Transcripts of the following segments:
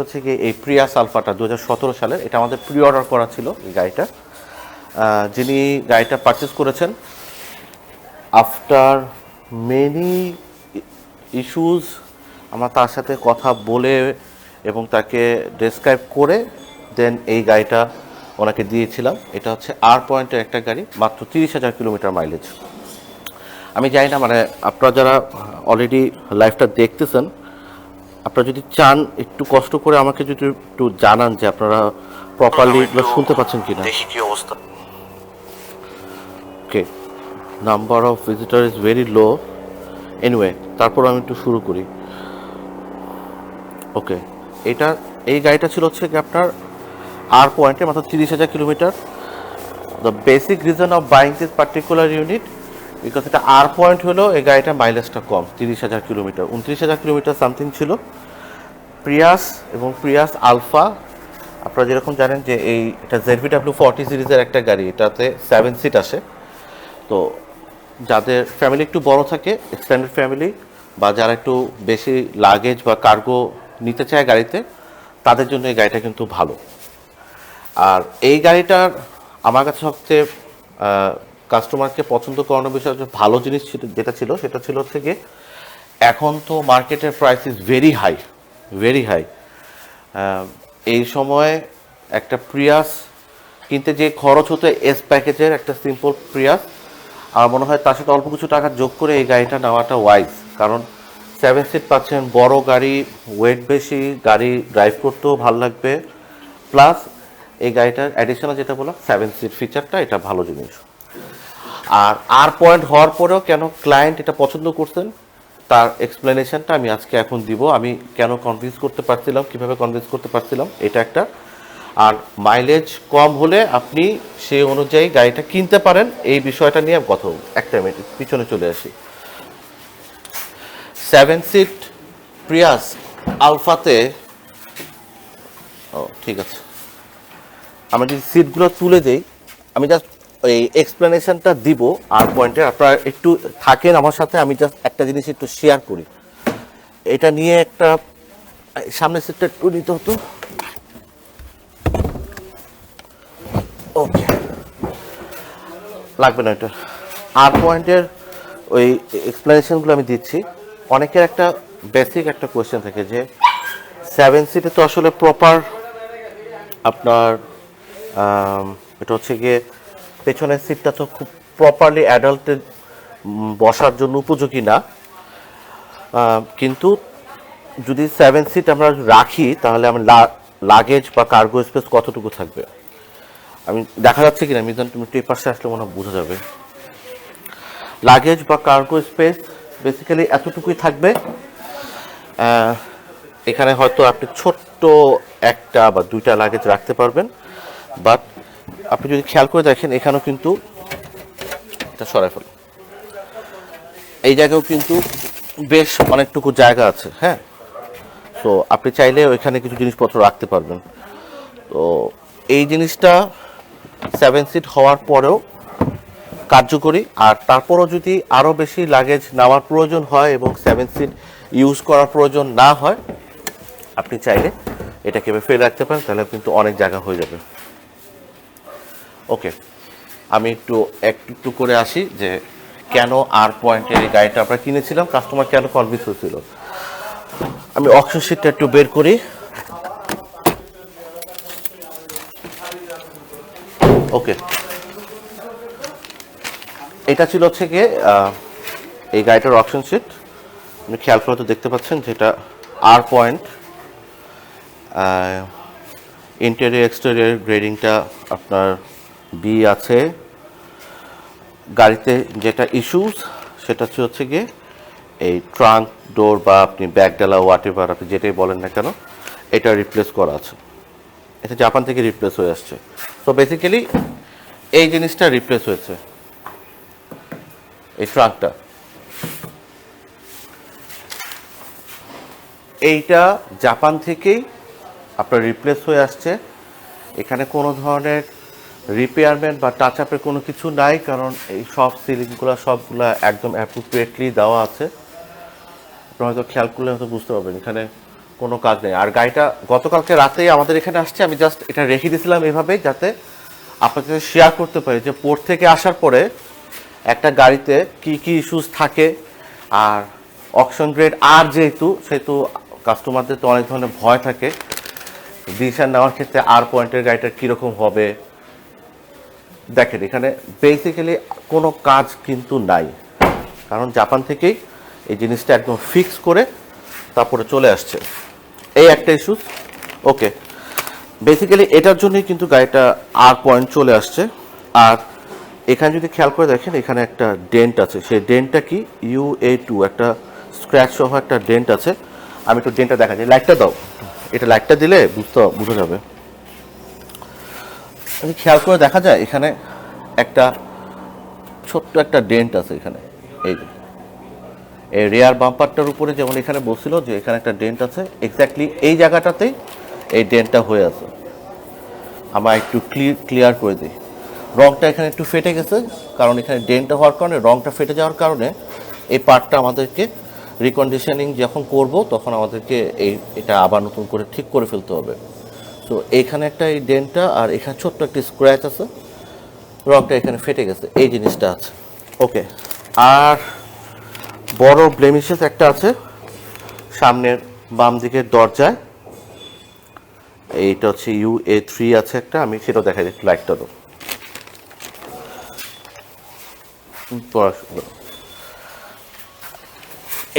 হচ্ছে কি এই প্রিয়াস আলফাটা 2017 সালের, এটা আমাদের প্রি অর্ডার করা ছিল এই গাড়িটা। যিনি গাড়িটা পারচেস করেছেন আফটার মেনি ইস্যুজ, আমরা তার সাথে কথা বলে এবং তাকে ডেসক্রাইব করে দেন এই গাড়িটা ওনাকে দিয়েছিলাম। এটা হচ্ছে আর পয়েন্টের একটা গাড়ি, মাত্র 30,000 কিলোমিটার মাইলেজ। আমি জানি না, মানে আপনারা যারা অলরেডি লাইভটা দেখতেছেন, আপনারা যদি চান একটু কষ্ট করে আমাকে যদি একটু জানান যে আপনারা প্রপারলি শুনতে পাচ্ছেন কিনা। দেখি কি অবস্থা। Okay, number of visitor is very low. Anyway, তারপর আমি একটু শুরু করি। ওকে, এই গাড়িটা ছিল হচ্ছে কি আপনার আর পয়েন্টে মাত্র 30,000 kilometre. The basic reason of buying this particular unit, because এটা আর পয়েন্ট হলো এই গাড়িটার মাইলেজটা কম, 30,000 কিলোমিটার, 29,000 কিলোমিটার সামথিং ছিল। প্রিয়াস এবং প্রিয়াস আলফা, আপনারা যেরকম জানেন যে এটা ZVW40 সিরিজের একটা গাড়ি, এটাতে 7 সিট আসে। তো যাদের ফ্যামিলি একটু বড় থাকে, এক্সটেন্ডেড ফ্যামিলি, বা যারা একটু বেশি লাগেজ বা কার্গো নিতে চায় গাড়িতে, তাদের জন্য এই গাড়িটা কিন্তু ভালো। আর এই গাড়িটার আমার কাছে সবচেয়ে কাস্টমারকে পছন্দ করানোর বিষয় ভালো জিনিস যেটা ছিল সেটা ছিল হচ্ছে গিয়ে, এখন তো মার্কেটের price is very high, very high. এই সময় একটা প্রিয়াস কিনতে যে খরচ হতো এস প্যাকেজের একটা সিম্পল প্রিয়াস, আমার মনে হয় তার সাথে অল্প কিছু টাকা যোগ করে এই গাড়িটা নেওয়াটা ওয়াইজ। কারণ 7 সিট পাচ্ছেন, বড় গাড়ি, ওয়েট বেশি, গাড়ি ড্রাইভ করতেও ভালো লাগবে, প্লাস এই গাড়িটার অ্যাডিশনাল যেটা বললাম 7 সিট ফিচারটা, এটা ভালো জিনিস। আর পয়েন্ট হওয়ার পরেও কেন ক্লায়েন্ট এটা পছন্দ করছেন তার এক্সপ্লেনেশনটা আমি আজকে এখন দিব। আমি কেন কনভিন্স করতে পারছিলাম, কীভাবে কনভিন্স করতে পারছিলাম, এটা একটা। আর মাইলেজ কম হলে আপনি সেই অনুযায়ী গাড়িটা কিনতে পারেন, এই বিষয়টা নিয়ে কথা বলব। একটা মিনিট পিছনে চলে আসি। 7 সিট প্রিয়াস আলফাতে, ও ঠিক আছে, আমরা যদি সিটগুলো তুলে দেই, আমি জাস্ট এই এক্সপ্লেনেশনটা দিব আর পয়েন্টে, আপনারা একটু থাকেন আমার সাথে। আমি জাস্ট একটা জিনিস একটু শেয়ার করি, এটা নিয়ে একটা সামনের সিটটা একটু নিতে হতো। ওকে, লাগবে না এটা। আর পয়েন্টের ওই এক্সপ্লেনেশনগুলো আমি দিচ্ছি। অনেকের একটা বেসিক একটা কোয়েশ্চেন থাকে যে 7 সিটে তো আসলে প্রপার আপনার এটা হচ্ছে গিয়ে পেছনের সিটটা তো খুব প্রপারলি অ্যাডাল্টের বসার জন্য উপযোগী না। কিন্তু যদি 7 সিট আমরা রাখি তাহলে আমার লাগেজ বা কার্গো স্পেস কতটুকু থাকবে, আমি দেখা যাচ্ছে কিনা মিজান, তুমি একটু এই পাশে আসলে মনে হয় বোঝা যাবে। লাগেজ বা কার্গো স্পেস বেসিক্যালি এতটুকুই থাকবে। এখানে হয়তো আপনি ছোট্ট একটা বা দুইটা লাগেজ রাখতে পারবেন, বাট আপনি যদি খেয়াল করে দেখেন এখানেও কিন্তু এটা সরাই ফেল, এই জায়গাও কিন্তু বেশ অনেকটুকু জায়গা আছে। হ্যাঁ, তো আপনি চাইলে ওইখানে কিছু জিনিসপত্র রাখতে পারবেন। তো এই জিনিসটা 7 সিট হওয়ার পরেও কার্যকরী। আর তারপরও যদি আরও বেশি লাগেজ নেওয়ার প্রয়োজন হয় এবং 7 সিট ইউজ করার প্রয়োজন না হয়, আপনি চাইলে এটাকে ফেলে রাখতে পারেন, তাহলে কিন্তু অনেক জায়গা হয়ে যাবে। ওকে, আমি একটু করে আসি যে কেন আর পয়েন্টের এই গাড়িটা আমরা কিনেছিলাম, কাস্টমার কেন কনভিন্স হয়েছিল। আমি অপশন শিটটা একটু বের করি। ওকে, এটা ছিল হচ্ছে গিয়ে এই গাড়িটার অপশন শিট। আপনি খেয়াল করে তো দেখতে পাচ্ছেন যেটা আর পয়েন্ট। ইন্টেরিয়র এক্সটেরিয়র গ্রেডিংটা আপনার বি আছে। গাড়িতে যেটা ইস্যুস সেটা হচ্ছে গিয়ে এই ট্রাঙ্ক ডোর বা আপনি ব্যাক ডালা হোয়াট এভার আপনি যেটাই বলেন না কেন, এটা রিপ্লেস করা আছে। এটা জাপান থেকে রিপ্লেস হয়ে আসছে। তো বেসিক্যালি এই জিনিসটা রিপ্লেস হয়েছে, এই ট্রাঙ্কটা। এইটা জাপান থেকেই আপনার রিপ্লেস হয়ে আসছে। এখানে কোনো ধরনের রিপেয়ারমেন্ট বা টাচ আপের কোনো কিছু নাই, কারণ এই সব সিলিংগুলো সবগুলো একদম অ্যাপ্রোপ্রিয়েটলি দেওয়া আছে। আপনারা হয়তো খেয়াল করলে হয়তো বুঝতে পারবেন এখানে কোনো কাজ নেই। আর গাড়িটা গতকালকে রাতেই আমাদের এখানে আসছে, আমি জাস্ট এটা রেখে দিয়েছিলাম এভাবে যাতে আপনার সাথে শেয়ার করতে পারি যে পোর্ট থেকে আসার পরে একটা গাড়িতে কি কি ইস্যুস থাকে। আর অকশন গ্রেড আর সেহেতু কাস্টমারদের তো অনেক ধরনের ভয় থাকে ডিসিশন নেওয়ার ক্ষেত্রে আর পয়েন্টের গাড়িটা কীরকম হবে। দেখেন এখানে বেসিক্যালি কোনো কাজ কিন্তু নাই, কারণ জাপান থেকেই এই জিনিসটা একদম ফিক্স করে তারপরে চলে আসছে। এই একটা ইস্যুস। ওকে, বেসিক্যালি এটার জন্যই কিন্তু গাড়িটা আর পয়েন্ট চলে আসছে। আর এখানে যদি খেয়াল করে দেখেন এখানে একটা ডেন্ট আছে, সেই ডেন্টটা কি UA2 একটা স্ক্র্যাচ সহ একটা ডেন্ট আছে। আমি একটু ডেন্টটা দেখা যায়, লাইটটা দাও, এটা লাইটটা দিলে বোঝা যাবে। খেয়াল করে দেখা যায় এখানে একটা ছোট্ট একটা ডেন্ট আছে এখানে। এই যে এই রেয়ার বাম্পারটার উপরে যেমন এখানে বলছিল যে এখানে একটা ডেন্ট আছে, এক্স্যাক্টলি এই জায়গাটাতেই এই ডেন্টটা হয়ে আছে। আমরা একটু ক্লিয়ার করে দিই। রংটা এখানে একটু ফেটে গেছে, কারণ এখানে ডেন্টটা হওয়ার কারণে রংটা ফেটে যাওয়ার কারণে এই পার্টটা আমাদেরকে রিকন্ডিশনিং যখন করব তখন আমাদেরকে এটা আবার নতুন করে ঠিক করে ফেলতে হবে। তো এইখানে একটা এই ডেন্টটা আর এখানে ছোট্ট একটা স্ক্র্যাচ আছে, রংটা এখানে ফেটে গেছে, এই জিনিসটা আছে। ওকে, আর বড় ব্লেমিশেস একটা আছে সামনের বাম দিকের দরজায়, এইটা হচ্ছে UA3 আছে একটা, আমি সেটাও দেখা যাচ্ছে। লাইটটা দাও,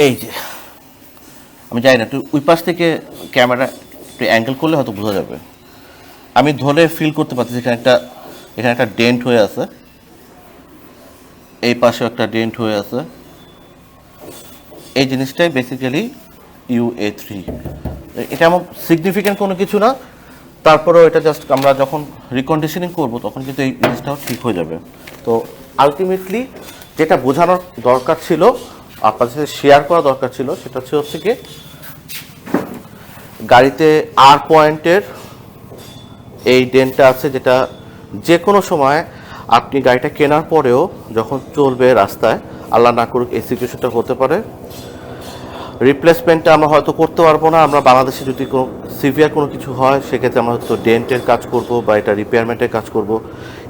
এই যে আমি জানি না, তুই ওই পাশ থেকে ক্যামেরা একটু অ্যাঙ্গেল করলে হয়তো বোঝা যাবে। আমি ধরে ফিল করতে পারছি এখানে একটা ডেন্ট হয়ে আছে, এই পাশেও একটা ডেন্ট হয়ে আছে। এই জিনিসটাই বেসিক্যালি UA3। এটা এমন সিগনিফিক্যান্ট কোনো কিছু না, তারপরেও এটা জাস্ট আমরা যখন রিকন্ডিশনিং করব তখন কিন্তু এই জিনিসটাও ঠিক হয়ে যাবে। তো আলটিমেটলি যেটা বোঝানোর দরকার ছিল, আপনাদের সাথে শেয়ার করা দরকার ছিল, সেটা হচ্ছে কি গাড়িতে আর পয়েন্টের এই ডেন্টটা আছে, যেটা যে কোনো সময় আপনি গাড়িটা কেনার পরেও যখন চলবে রাস্তায়, আল্লাহ না করুক এই সিচুয়েশনটা হতে পারে, রিপ্লেসমেন্টটা আমরা হয়তো করতে পারবো না। আমরা বাংলাদেশে যদি কোনো সিভিয়ার কোনো কিছু হয় সেক্ষেত্রে আমরা হয়তো ডেন্টের কাজ করব বা এটা রিপেয়ারমেন্টের কাজ করব।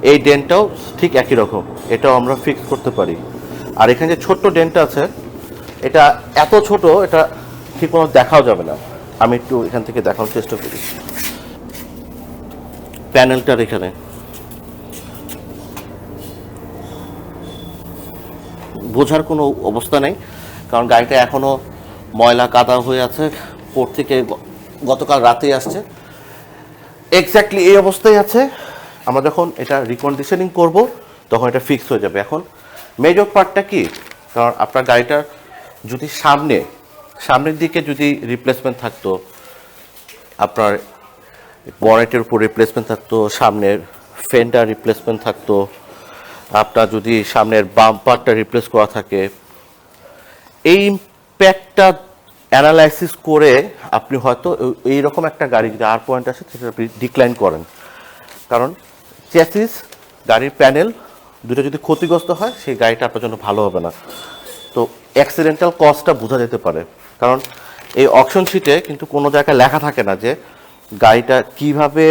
এই ডেন্টটাও ঠিক একই রকম, এটাও আমরা ফিক্স করতে পারি। আর এখানে যে ছোট্ট ডেন্টটা আছে, এটা এত ছোট, এটা ঠিক কোনো দেখাও যাবে না। আমি একটু এখান থেকে দেখানোর চেষ্টা করি। প্যানেলটার এখানে বোঝার কোনো অবস্থা নেই, কারণ গাড়িটা এখনও ময়লা কাদা হয়ে আছে, পোর্ট থেকে গতকাল রাতেই আসছে, এক্স্যাক্টলি এই অবস্থায় আছে। আমরা যখন এটা রিকন্ডিশনিং করব তখন এটা ফিক্স হয়ে যাবে। এখন মেজর পার্টটা কি, কারণ আপনার গাড়িটার যদি সামনের দিকে যদি রিপ্লেসমেন্ট থাকতো, আপনার বনেটের উপর রিপ্লেসমেন্ট থাকতো, সামনের ফেন্ডার রিপ্লেসমেন্ট থাকতো, আপনার যদি সামনের বাম্পারটা রিপ্লেস করা থাকে, এই ইম্প্যাক্টটা অ্যানালাইসিস করে আপনি হয়তো এইরকম একটা গাড়ি যদি আর পয়েন্ট আসে সেটা আপনি ডিক্লাইন করেন। কারণ চ্যাসিস, গাড়ির প্যানেল দুটো যদি ক্ষতিগ্রস্ত হয় সেই গাড়িটা আপনার জন্য ভালো হবে না। তো অ্যাক্সিডেন্টাল কজটা বোঝা যেতে পারে, কারণ এই অকশন শিটে কিন্তু কোনো জায়গায় লেখা থাকে না যে গাড়িটা কিভাবে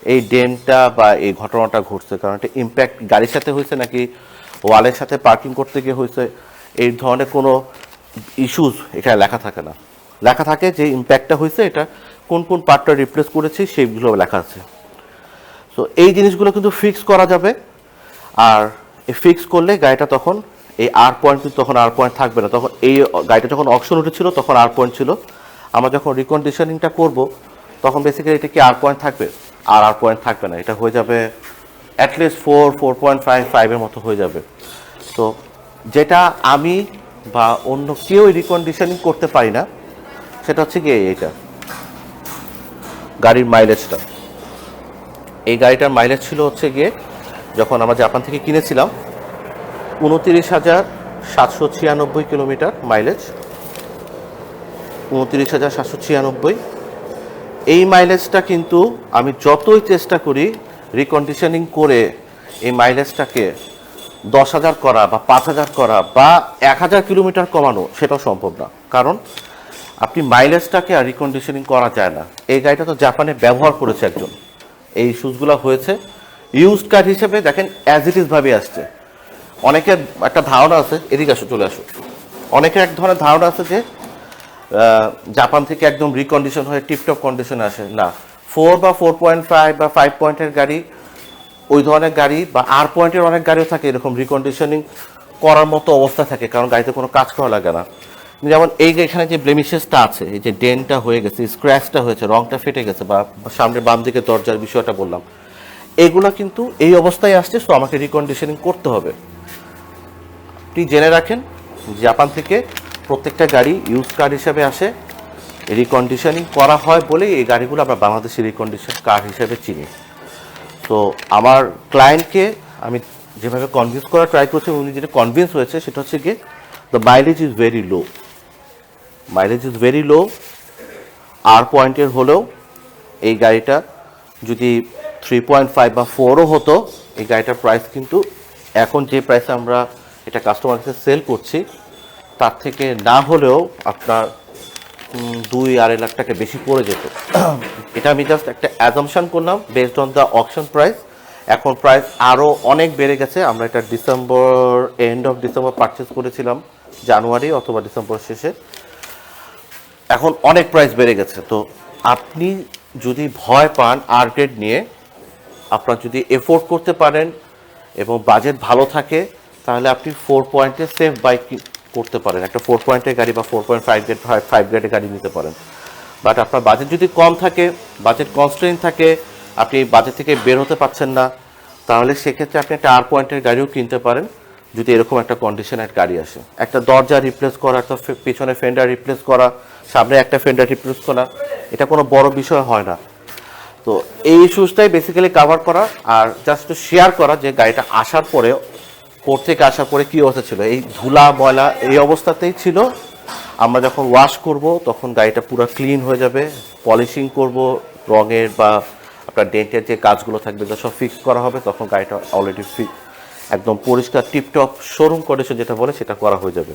এই ডেন্টটা বা এই ঘটনাটা ঘটছে, কারণ এটা ইম্প্যাক্ট গাড়ির সাথে হয়েছে নাকি ওয়ালের সাথে পার্কিং করতে গিয়ে হয়েছে, এই ধরনের কোনো ইস্যুস এখানে লেখা থাকে না। লেখা থাকে যে ইম্প্যাক্টটা হয়েছে, এটা কোন কোন পার্টটা রিপ্লেস করেছি সেইগুলো লেখা আছে। সো এই জিনিসগুলো কিন্তু ফিক্স করা যাবে। আর এই ফিক্স করলে গাড়িটা তখন এই আর পয়েন্ট কিন্তু তখন আর পয়েন্ট থাকবে না। তখন এই গাড়িটা যখন অকশন উঠেছিল তখন আর পয়েন্ট ছিল, আমরা যখন রিকন্ডিশনিংটা করব তখন বেসিক্যালি এটা কি আর পয়েন্ট থাকবে, আর পয়েন্ট থাকবে না, এটা হয়ে যাবে অ্যাটলিস্ট 4.55 মতো হয়ে যাবে। তো যেটা আমি বা অন্য কেউ রিকন্ডিশনিং করতে পারি না, সেটা হচ্ছে গিয়ে এইটা গাড়ির মাইলেজটা। এই গাড়িটার মাইলেজ ছিল হচ্ছে গিয়ে, যখন আমরা জাপান থেকে কিনেছিলাম, 29,796 কিলোমিটার মাইলেজ, 29,796। এই মাইলেজটা কিন্তু আমি যতই চেষ্টা করি রিকন্ডিশনিং করে এই মাইলেজটাকে 10,000 করা বা 5,000 করা বা 1,000 কিলোমিটার কমানো, সেটাও সম্ভব না। কারণ আপনি মাইলেজটাকে আর রিকন্ডিশনিং করা যায় না। এই গাড়িটা তো জাপানে ব্যবহার করেছে একজন, এই শুজগুলো হয়েছে ইউজড কার হিসেবে, দেখেন অ্যাজ ইট ইজ ভাবে আসছে। অনেকের একটা ধারণা আছে, এদিকে আসো, চলে আসো, অনেকের এক ধরনের ধারণা আছে যে জাপান থেকে একদম রিকন্ডিশন হয়ে টিপটপ কন্ডিশনে আসে না। 4 বা 4.5 বা 5 পয়েন্টের গাড়ি, ওই ধরনের গাড়ি বা আর পয়েন্টের অনেক গাড়িও থাকে এরকম রিকন্ডিশনিং করার মতো অবস্থা থাকে, কারণ গাড়িতে কোনো কাজ করা লাগে না। যেমন এই যে এখানে যে ব্লেমিশেসটা আছে, এই যে ডেনটা হয়ে গেছে, স্ক্র্যাচটা হয়েছে, রংটা ফেটে গেছে, বা সামনের বাম দিকে দরজার বিষয়টা বললাম, এগুলো কিন্তু এই অবস্থায় আসছে। সো আমাকে রিকন্ডিশনিং করতে হবে। আপনি জেনে রাখেন, জাপান থেকে প্রত্যেকটা গাড়ি ইউজ কার হিসেবে আসে, রিকন্ডিশনিং করা হয় বলে এই গাড়িগুলো আমরা বাংলাদেশি রিকন্ডিশন কার হিসেবে চিনি। তো আমার ক্লায়েন্টকে আমি যেভাবে কনভিন্স করার ট্রাই করছি, উনি যেটা কনভিন্স হয়েছে সেটা হচ্ছে কি, the mileage is very low, mileage is very low. আর পয়েন্টের হলেও এই গাড়িটা যদি 3.5 বা 4ও হতো, এই গাড়িটার প্রাইস কিন্তু এখন যে প্রাইসে আমরা এটা কাস্টমার কাছে সেল করছি, তার থেকে না হলেও আপনার 2-2.5 লাখ টাকা বেশি পড়ে যেত। এটা আমি জাস্ট একটা অ্যাজাম্পশন করলাম based on the auction price. এখন প্রাইস আরও অনেক বেড়ে গেছে। আমরা এটা এন্ড অফ ডিসেম্বর পারচেস করেছিলাম, জানুয়ারি অথবা ডিসেম্বর শেষে। এখন অনেক প্রাইস বেড়ে গেছে। তো আপনি যদি ভয় পান আর গ্রেড নিয়ে, আপনার যদি এফোর্ড করতে পারেন এবং বাজেট ভালো থাকে, তাহলে আপনি 4 পয়েন্টে সেফ বাইক করতে পারেন, একটা 4 পয়েন্টের গাড়ি বা 4.5 গ্রেড 5 গ্রেডের গাড়ি নিতে পারেন। বাট আপনার বাজেট যদি কম থাকে, বাজেট কনস্ট্রেইন থাকে, আপনি বাজেট থেকে বের হতে পারছেন না, তাহলে সেক্ষেত্রে আপনি একটা আর পয়েন্টের গাড়িও কিনতে পারেন। যদি এরকম একটা কন্ডিশনের গাড়ি আসে, একটা দরজা রিপ্লেস করা, একটা পিছনে ফেন্ডার রিপ্লেস করা, সামনে একটা ফেন্ডার রিপ্লেস করা, এটা কোনো বড় বিষয় হয় না। তো এই ইস্যুসটাই বেসিক্যালি কাভার করা, আর জাস্ট শেয়ার করা যে গাড়িটা আসার পরে, পোর্ট থেকে আসার পরে কী অবস্থা ছিল। এই ধুলা ময়লা এই অবস্থাতেই ছিল। আমরা যখন ওয়াশ করব তখন গাড়িটা পুরো ক্লিন হয়ে যাবে, পলিশিং করব, রঙের বা আপনার ডেন্টের যে কাজগুলো থাকবে যা সব ফিক্স করা হবে, তখন গাড়িটা অলরেডি একদম পরিষ্কার টিপটপ শোরুম কন্ডিশন যেটা বলে সেটা করা হয়ে যাবে।